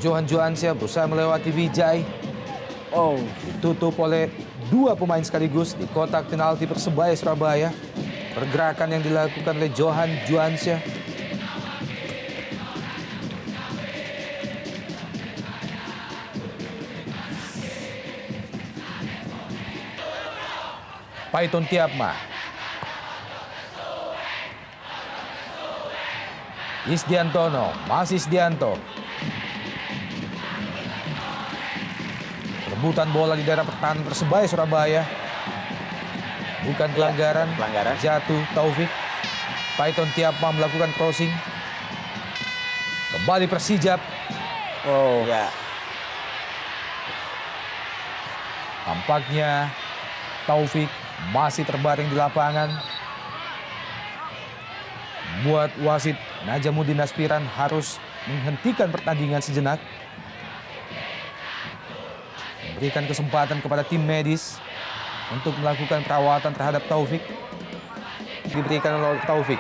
Johan Johansyah berusaha melewati Wijay. Ditutup oleh dua pemain sekaligus di kotak penalti Persebaya Surabaya. Pergerakan yang dilakukan oleh Johan Johansyah. Paiton Tiapma. Isdiantono, masih Isdianto. Rebutan bola di daerah pertahanan Persebaya Surabaya. Bukan pelanggaran, jatuh Taufik. Paiton Tiapma melakukan crossing. Kembali Persijap. Tampaknya Taufik masih terbaring di lapangan. Buat wasit Najamuddin Aspiran harus menghentikan pertandingan sejenak. Memberikan kesempatan kepada tim medis untuk melakukan perawatan terhadap Taufik. Diberikan oleh Taufik.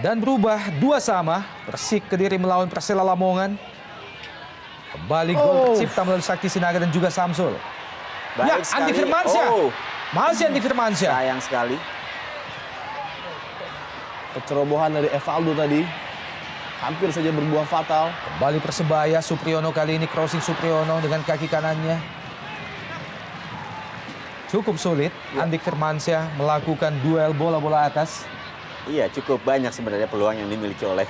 Dan berubah 2-2. Persik Kediri melawan Persela Lamongan. Kembali gol tercipta melalui Sakti Sinaga dan juga Samsul. Baik Andi Firmansyah. Masih Andi Firmansyah. Sayang sekali. Kecerobohan dari Evaldo tadi hampir saja berbuah fatal. Kembali Persebaya, Supriyono kali ini crossing Supriyono dengan kaki kanannya. Cukup sulit Andik Firmansyah melakukan duel bola-bola atas. Iya, cukup banyak sebenarnya peluang yang dimiliki oleh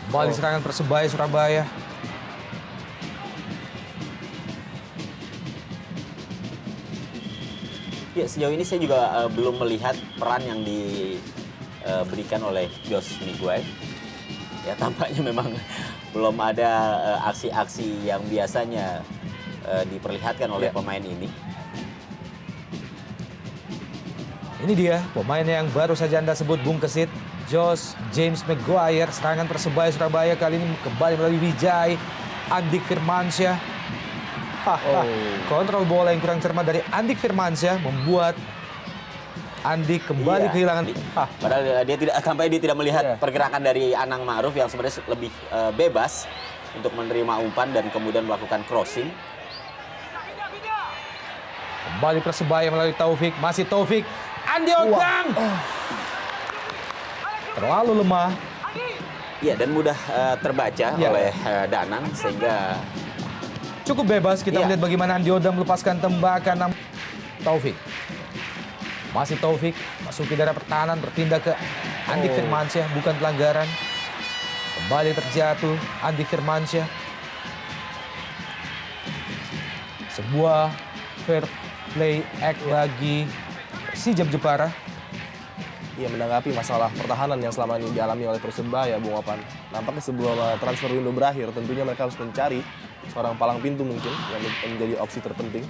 Kembali serangan Persebaya Surabaya. ya, sejauh ini saya juga belum melihat peran yang diberikan oleh Josh Miguel. Ya, tampaknya memang belum ada aksi-aksi yang biasanya diperlihatkan oleh pemain ini. Ini dia pemain yang baru saja Anda sebut, Bung Kesit. Josh James Maguire. Serangan Persebaya Surabaya kali ini kembali melalui Wijay. Andik Firmansyah. Kontrol bola yang kurang cermat dari Andik Firmansyah membuat Andik kembali kehilangan. Padahal dia tidak melihat pergerakan dari Anang Ma'ruf yang sebenarnya lebih bebas untuk menerima umpan dan kemudian melakukan crossing. Kembali Persebaya melalui Taufik. Masih Taufik. Andi Odang. Terlalu lemah. Iya, dan mudah terbaca oleh Danang sehingga cukup bebas kita melihat bagaimana Andi Odang melepaskan tembakan. Taufik. Masih Taufik, masuk ke daerah pertahanan, bertindak ke Andik Firmansyah, bukan pelanggaran. Kembali terjatuh Andik Firmansyah. Sebuah fair play act bagi Persijap Jepara. Ia menanggapi masalah pertahanan yang selama ini dialami oleh Persebaya, Bung Opan. Nampaknya sebelum transfer window berakhir, tentunya mereka harus mencari seorang palang pintu mungkin yang menjadi opsi terpenting.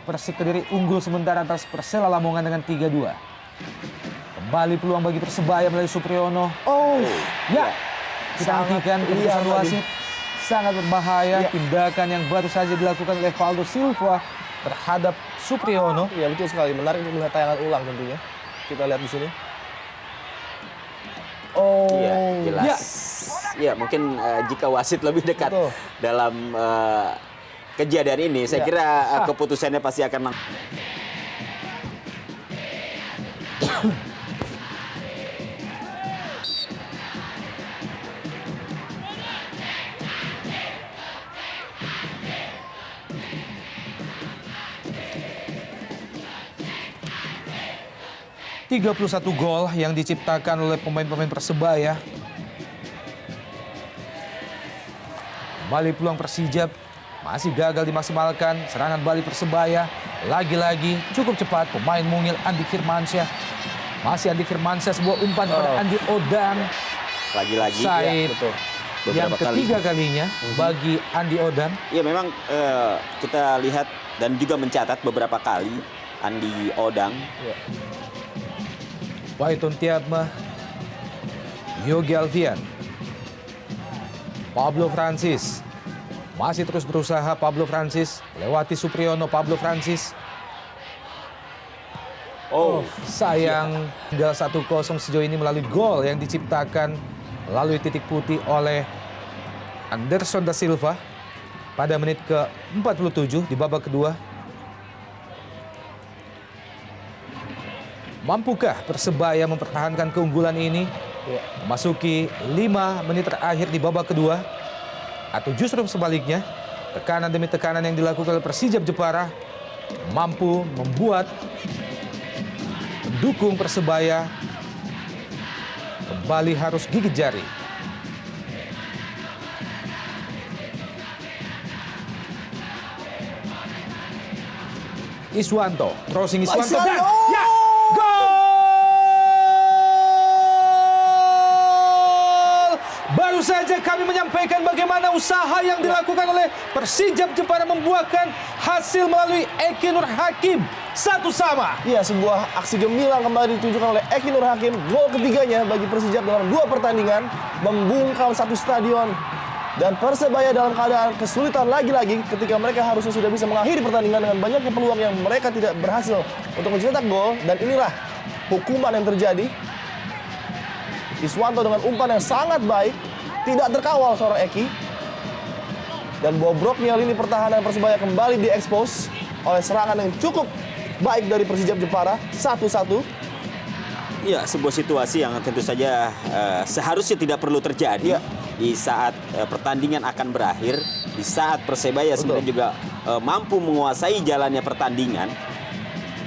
Persik Kediri unggul sementara atas Persela Lamongan dengan 3-2. Kembali peluang bagi Persebaya melalui Supriyono. Kita hentikan keputusan wasit. Sangat berbahaya tindakan yang baru saja dilakukan oleh Valdo Silva terhadap Supriyono. Iya, betul sekali. Menarik untuk melihat tayangan ulang tentunya. Kita lihat di sini. Iya, jelas. Ya, mungkin jika wasit lebih dekat dalam kejadian ini, saya kira keputusannya pasti akan 31 gol yang diciptakan oleh pemain-pemain Persebaya. Kembali peluang Persijap masih gagal dimaksimalkan. Serangan balik Persebaya lagi-lagi cukup cepat. Pemain mungil Andik Firmansyah. Masih Andik Firmansyah, sebuah umpan kepada Andi Odang. Lagi-lagi yang ketiga kalinya bagi Andi Odang. Ya, memang kita lihat dan juga mencatat beberapa kali Andi Odang. Ya. Paiton Tiapma, Yogi Alfian, Pablo Francis. Masih terus berusaha Pablo Francis, lewati Supriyono, Pablo Francis. Oh, Sayang, tinggal 1-0 sejauh ini melalui gol yang diciptakan melalui titik putih oleh Anderson da Silva pada menit ke-47 di babak kedua. Mampukah Persebaya mempertahankan keunggulan ini? Ya. Memasuki 5 menit terakhir di babak kedua? Atau justru sebaliknya, tekanan demi tekanan yang dilakukan oleh Persijap Jepara mampu membuat pendukung Persebaya kembali harus gigit jari. Iswanto, crossing Iswanto, dan ya, gol! Baru saja kami menyampaikan bagaimana usaha yang dilakukan oleh Persijap Jepara membuahkan hasil melalui Eki Nur Hakim. 1-1. Iya, sebuah aksi gemilang kembali ditunjukkan oleh Eki Nur Hakim. Gol ketiganya bagi Persijap dalam 2 pertandingan, membungkam satu stadion. Dan Persebaya dalam keadaan kesulitan lagi-lagi ketika mereka harusnya sudah bisa mengakhiri pertandingan dengan banyaknya peluang yang mereka tidak berhasil untuk mencetak gol. Dan inilah hukuman yang terjadi. Iswanto dengan umpan yang sangat baik, tidak terkawal seorang Eki. Dan bobroknya lini pertahanan Persebaya kembali diekspos oleh serangan yang cukup baik dari Persijap Jepara. 1-1. ya, sebuah situasi yang tentu saja seharusnya tidak perlu terjadi. Ya. Di saat pertandingan akan berakhir, di saat Persebaya sebenarnya juga mampu menguasai jalannya pertandingan.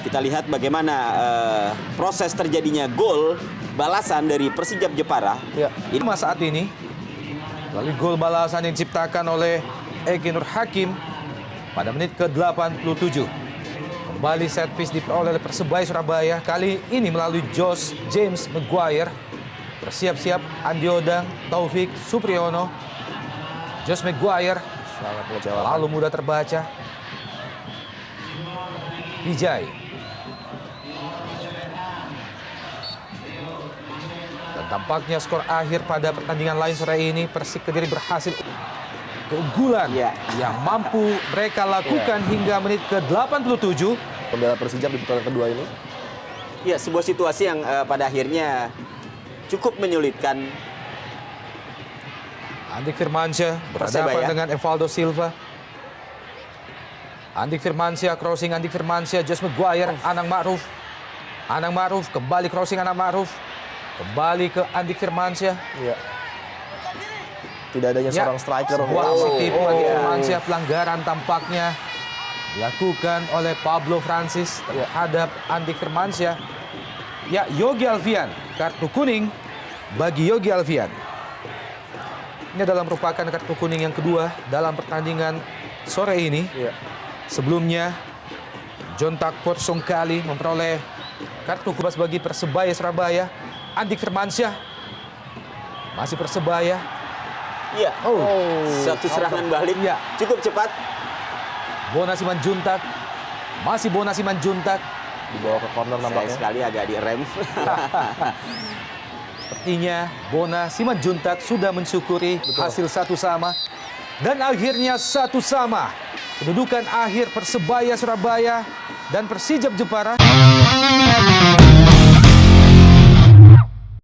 Kita lihat bagaimana proses terjadinya gol balasan dari Persijap Jepara. Ya. Ini Saat ini, melalui gol balasan yang diciptakan oleh Eki Nur Hakim pada menit ke-87. Kembali set piece diperoleh oleh Persebaya Surabaya. Kali ini melalui Josh James Maguire. Bersiap-siap Andi Odang, Taufik, Supriyono, Josh Maguire. Sangat mengecewakan. Lalu mudah terbaca. Vijay. Dan tampaknya skor akhir pada pertandingan lain sore ini, Persik Kediri berhasil keunggulan Ya. yang mampu mereka lakukan hingga menit ke-87. Pembela Persijap di putaran kedua ini. ya sebuah situasi yang pada akhirnya cukup menyulitkan. Andik Firmansyah berhadapan Persebaya. dengan Evaldo Silva. Andik Firmansyah, crossing Andik Firmansyah, Josh Maguire, Anang Ma'ruf. Anang Ma'ruf, kembali crossing Anang Ma'ruf. Kembali ke Andik Firmansyah. Iya. Tidak adanya Ya, seorang striker. sebuah aksi tipu bagi Firmansyah, pelanggaran tampaknya dilakukan oleh Pablo Francis terhadap Andik Firmansyah. Ya, Yogi Alfian, kartu kuning bagi Yogi Alfian. Ini adalah merupakan kartu kuning yang kedua dalam pertandingan sore ini. Iya. Sebelumnya, John Takpor Songkali memperoleh kartu kuning bagi Persebaya Surabaya. Andik Firmansyah masih Persebaya. Iya. Satu serangan balik Ya. cukup cepat. Bona Simanjuntak, masih Bona Simanjuntak. Dibawa ke corner Sayang nampaknya. sekali agak direm. Sepertinya Bona Simanjuntak sudah mensyukuri hasil 1-1. Dan akhirnya 1-1. Kedudukan akhir Persebaya Surabaya dan Persijap Jepara.